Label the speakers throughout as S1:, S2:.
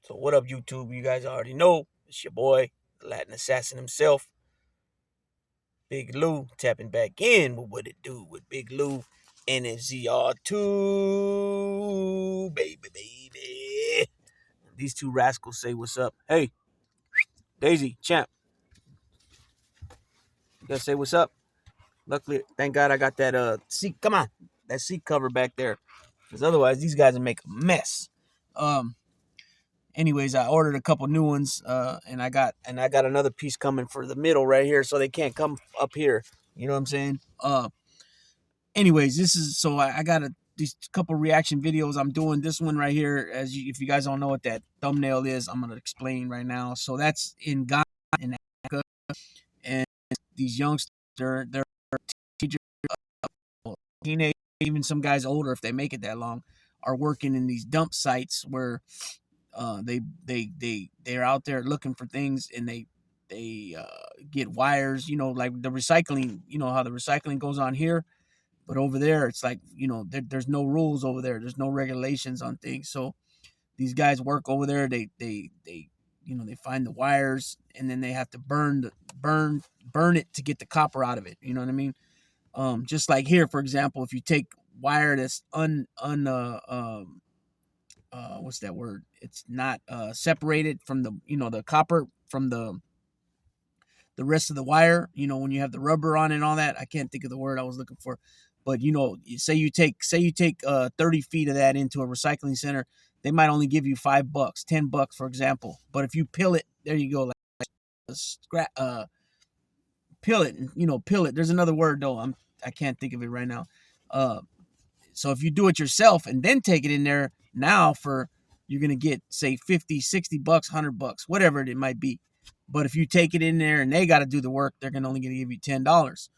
S1: So what up, YouTube? You guys already know it's your boy, the Latin assassin himself, Big Lou, tapping back in with what it do with Big Lou and NZR2, baby. These two rascals say what's up. Hey, Daisy, champ, you gotta say what's up. Luckily, thank God I got that seat. Come on, that seat cover back there, because otherwise these guys would make a mess. Um, anyways, I ordered a couple new ones, and I got another piece coming for the middle right here, so they can't come up here. You know what I'm saying? Anyways, this is so I got these couple reaction videos I'm doing. This one right here, if you guys don't know what that thumbnail is, I'm gonna explain right now. So that's in Ghana, in Africa, and these youngsters, they're teenagers, teenage, even some guys older if they make it that long, are working in these dump sites where they're out there looking for things, and they get wires, like the recycling, how the recycling goes on here, but over there it's like, there's no rules over there, there's no regulations on things. So these guys work over there, they find the wires, and then they have to burn it to get the copper out of it, you know what I mean? Just like here, for example, if you take wire that's what's that word? It's not separated from the copper from the rest of the wire. When you have the rubber on it and all that. I can't think of the word I was looking for, but say you take 30 feet of that into a recycling center, they might only give you $5, $10, for example. But if you peel it, there you go, like peel it, and peel it. There's another word though. I can't think of it right now. So if you do it yourself and then take it in there, now you're going to get, say, 50, 60 bucks, 100 bucks, whatever it might be. But if you take it in there and they got to do the work, they're going to only going to give you $10.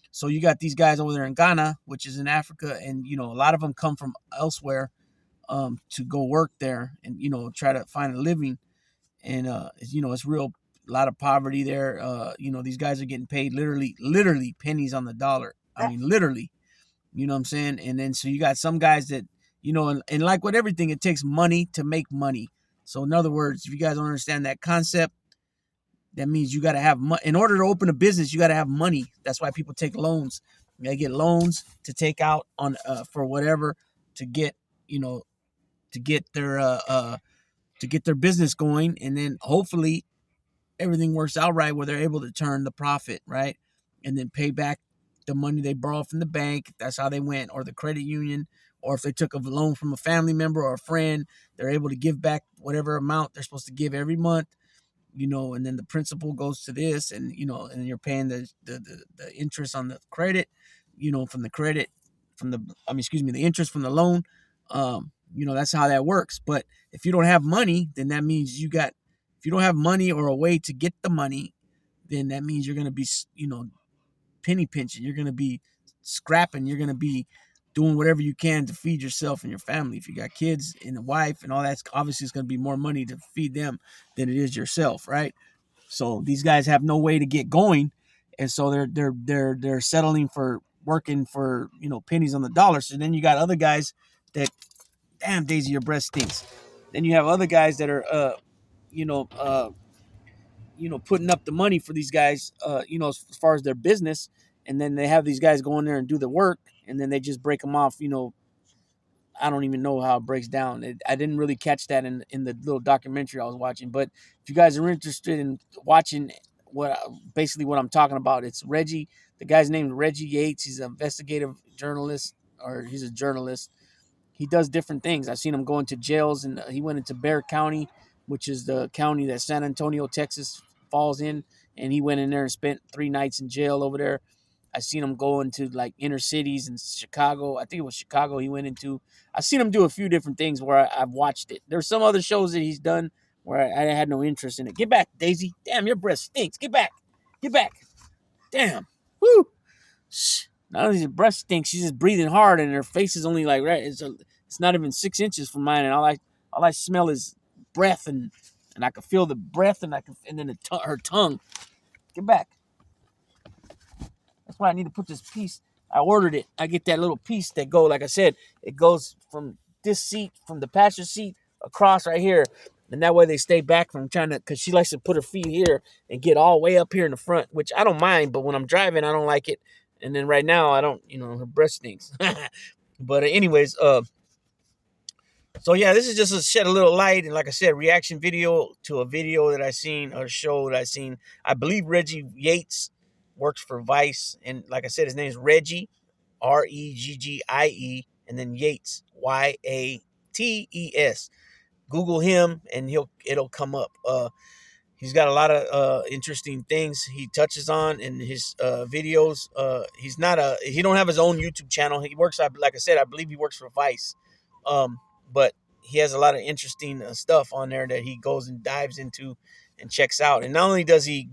S1: So you got these guys over there in Ghana, which is in Africa, and a lot of them come from elsewhere to go work there and try to find a living. And it's real, a lot of poverty there. These guys are getting paid literally pennies on the dollar. I mean, literally. You know what I'm saying? And then so you got some guys that, and like with everything, it takes money to make money. So in other words, if you guys don't understand that concept, that means you got to have money. In order to open a business, you got to have money. That's why people take loans. They get loans to take out on for whatever, to get, to get their business going, and then hopefully everything works out right where they're able to turn the profit, right? And then pay back the money they borrowed from the bank. That's how they went, or the credit union, or if they took a loan from a family member or a friend, they're able to give back whatever amount they're supposed to give every month, and then the principal goes to this, and and you're paying the interest on the credit, from the credit, the interest from the loan. That's how that works. But if you don't have money, then that means if you don't have money or a way to get the money, then that means you're going to be, penny pinching. You're going to be scrapping. You're going to be doing whatever you can to feed yourself and your family. If you got kids and a wife and all that, obviously it's going to be more money to feed them than it is yourself, right? So these guys have no way to get going, and so they're settling for working for pennies on the dollar. So then you got other guys that, damn, Daisy, your breath stinks. Then you have other guys that are you know uh putting up the money for these guys, as far as their business, and then they have these guys go in there and do the work, and then they just break them off. I don't even know how it breaks down. I didn't really catch that in the little documentary I was watching. But if you guys are interested in watching basically what I'm talking about, it's Reggie. The guy's named Reggie Yates. He's an investigative journalist, or he's a journalist. He does different things. I've seen him go into jails, and he went into Bexar County, which is the county that San Antonio, Texas falls in, and he went in there and spent 3 nights in jail over there. I've seen him go into like inner cities in Chicago. I think it was Chicago he went into. I've seen him do a few different things where I've watched it. There's some other shows that he's done where I had no interest in it. Get back, Daisy. Damn, your breath stinks. Get back. Get back. Damn. Woo. Not only does her breath stinks, she's just breathing hard, and her face is only like right. It's not even 6 inches from mine, and all I smell is breath, and I can feel the breath, and then her tongue. Get back. That's why I need to put this piece. I ordered it. I get that little piece like I said, it goes from this seat, from the passenger seat across right here. and that way they stay back from trying to, because she likes to put her feet here and get all the way up here in the front, which I don't mind, but when I'm driving, I don't like it. And then right now, I don't, her breath stinks. But anyways, so yeah, this is just to shed a little light, and like I said, reaction video to a video that I seen, or show that I seen. I believe Reggie Yates works for Vice, and like I said, his name is Reggie, Reggie, and then Yates, Yates. Google him, and it'll come up. He's got a lot of interesting things he touches on in his videos. He don't have his own YouTube channel. He works, like I said, I believe he works for Vice, but he has a lot of interesting stuff on there that he goes and dives into and checks out. And not only does he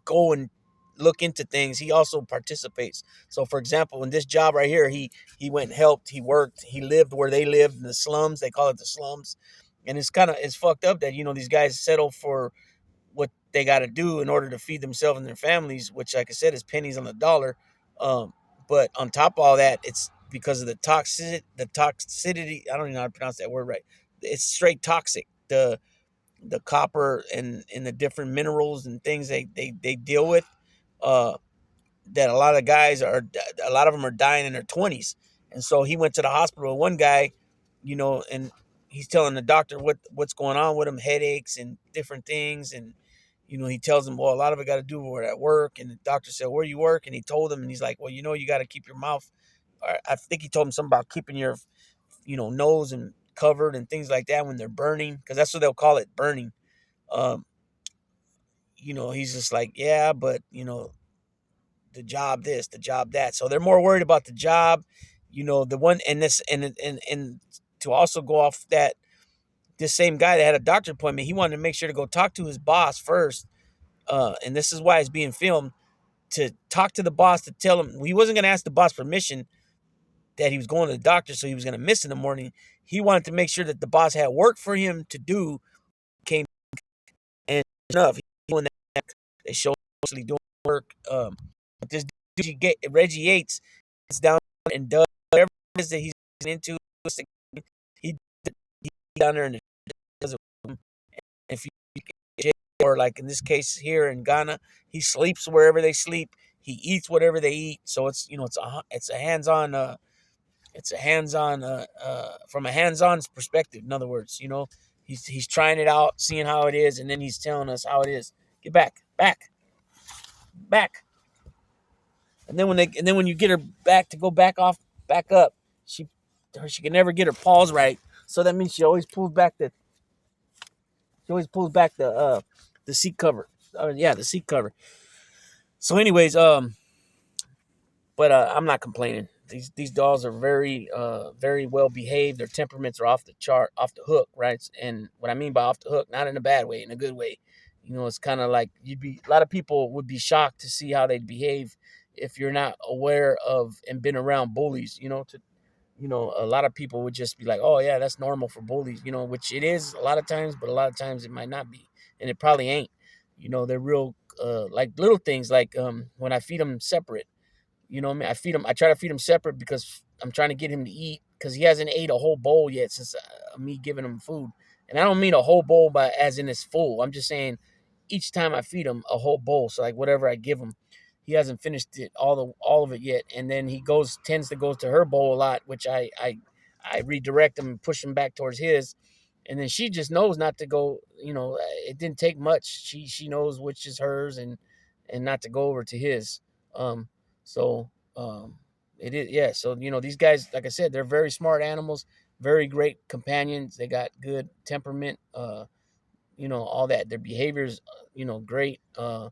S1: go and look into things, he also participates. So for example, in this job right here, he went and helped, he worked, he lived where they lived in the slums. They call it the slums. And it's fucked up that these guys settle for what they got to do in order to feed themselves and their families, which, like I said, is pennies on the dollar. But on top of all that, it's because of the toxicity. I don't even know how to pronounce that word right. It's straight toxic. The copper and the different minerals and things they deal with. That a lot of them are dying in their 20s. And so he went to the hospital with one guy, and he's telling the doctor what's going on with him, headaches and different things. And, he tells him, well, a lot of it got to do with at work. And the doctor said, where you work? And he told him, and he's like, well, you got to keep your mouth. I think he told him something about keeping your, nose and covered and things like that when they're burning, because that's what they'll call it, burning. Um, he's just like, yeah, but, the job this, the job that. So they're more worried about the job, the one, and this, and to also go off that, this same guy that had a doctor appointment, he wanted to make sure to go talk to his boss first. And this is why it's being filmed, to talk to the boss, to tell him he wasn't going to ask the boss permission that he was going to the doctor, so he was going to miss in the morning. He wanted to make sure that the boss had work for him to do. Came and enough, he doing that. They show him mostly doing work. But this dude, Reggie Yates, is down and does whatever it is that he's into. He down there and does it. And if you or like in this case here in Ghana, he sleeps wherever they sleep. He eats whatever they eat. So it's it's a hands-on from a hands-on perspective. In other words, he's trying it out, seeing how it is, and then he's telling us how it is. Get back. And then when you get her back to go back up, she can never get her paws right. So that means she always pulls back the seat cover. The seat cover. So anyways, but I'm not complaining. These dogs are very very well behaved. Their temperaments are off the chart, off the hook, right? And what I mean by off the hook, not in a bad way, in a good way. It's kind of like a lot of people would be shocked to see how they'd behave if you're not aware of and been around bullies. A lot of people would just be like, oh yeah, that's normal for bullies, which it is a lot of times, but a lot of times it might not be, and it probably ain't. They're real like little things, like when I feed them separate. What I mean? I try to feed him separate because I'm trying to get him to eat, because he hasn't ate a whole bowl yet since me giving him food. And I don't mean a whole bowl by as in it's full. I'm just saying each time I feed him a whole bowl. So like whatever I give him, he hasn't finished it all of it yet. And then he tends to go to her bowl a lot, which I redirect him and push him back towards his. And then she just knows not to go. It didn't take much. She knows which is hers, and not to go over to his. So it is, yeah. So these guys, like I said, they're very smart animals, very great companions. They got good temperament. All that. Their behaviors, great. Of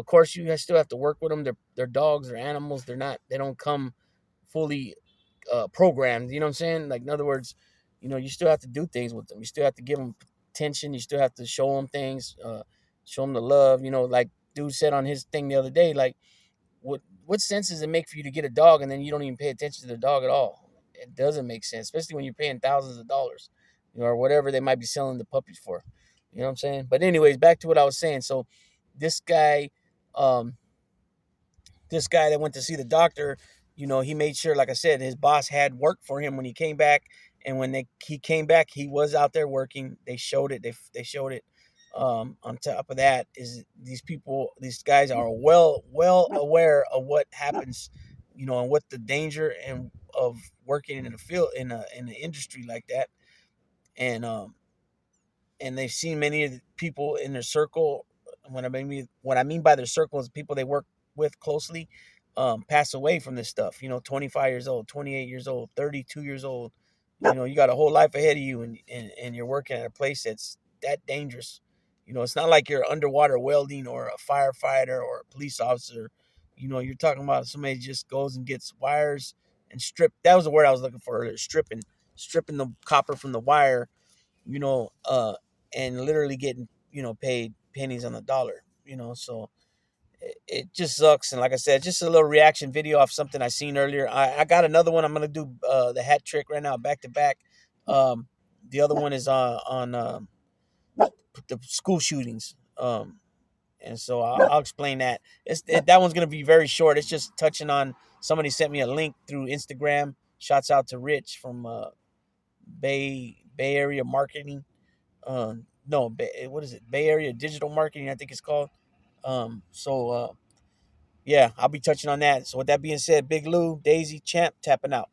S1: course, you still have to work with them. They're dogs. They're animals. They don't come fully programmed. You know what I'm saying? Like in other words, you still have to do things with them. You still have to give them attention. You still have to show them things. Show them the love. Like dude said on his thing the other day, like, what sense does it make for you to get a dog and then you don't even pay attention to the dog at all? It doesn't make sense, especially when you're paying thousands of dollars, or whatever they might be selling the puppies for. You know what I'm saying? But anyways, back to what I was saying. So this guy, that went to see the doctor, he made sure, like I said, his boss had work for him when he came back, And when he came back, he was out there working. They showed it. They showed it. On top of that, is these guys are well aware of what happens, and what the danger and of working in a field in an industry like that, and they've seen many of the people in their circle. What I mean by their circle is people they work with closely, pass away from this stuff. 25 years old, 28 years old, 32 years old. You got a whole life ahead of you, and you're working at a place that's that dangerous. It's not like you're underwater welding or a firefighter or a police officer. You're talking about somebody just goes and gets wires and strip. That was the word I was looking for earlier. Stripping the copper from the wire, you know, uh, and literally getting, paid pennies on the dollar, so it just sucks. And like I said, just a little reaction video off something I seen earlier. I got another one. I'm going to do the hat trick right now, back to back. The other one is on the school shootings. And so I'll explain that. That one's going to be very short. It's just touching on, somebody sent me a link through Instagram. Shouts out to Rich from Bay Area Marketing. No, what is it? Bay Area Digital Marketing, I think it's called. So yeah, I'll be touching on that. So with that being said, Big Lou, Daisy, Champ, tapping out.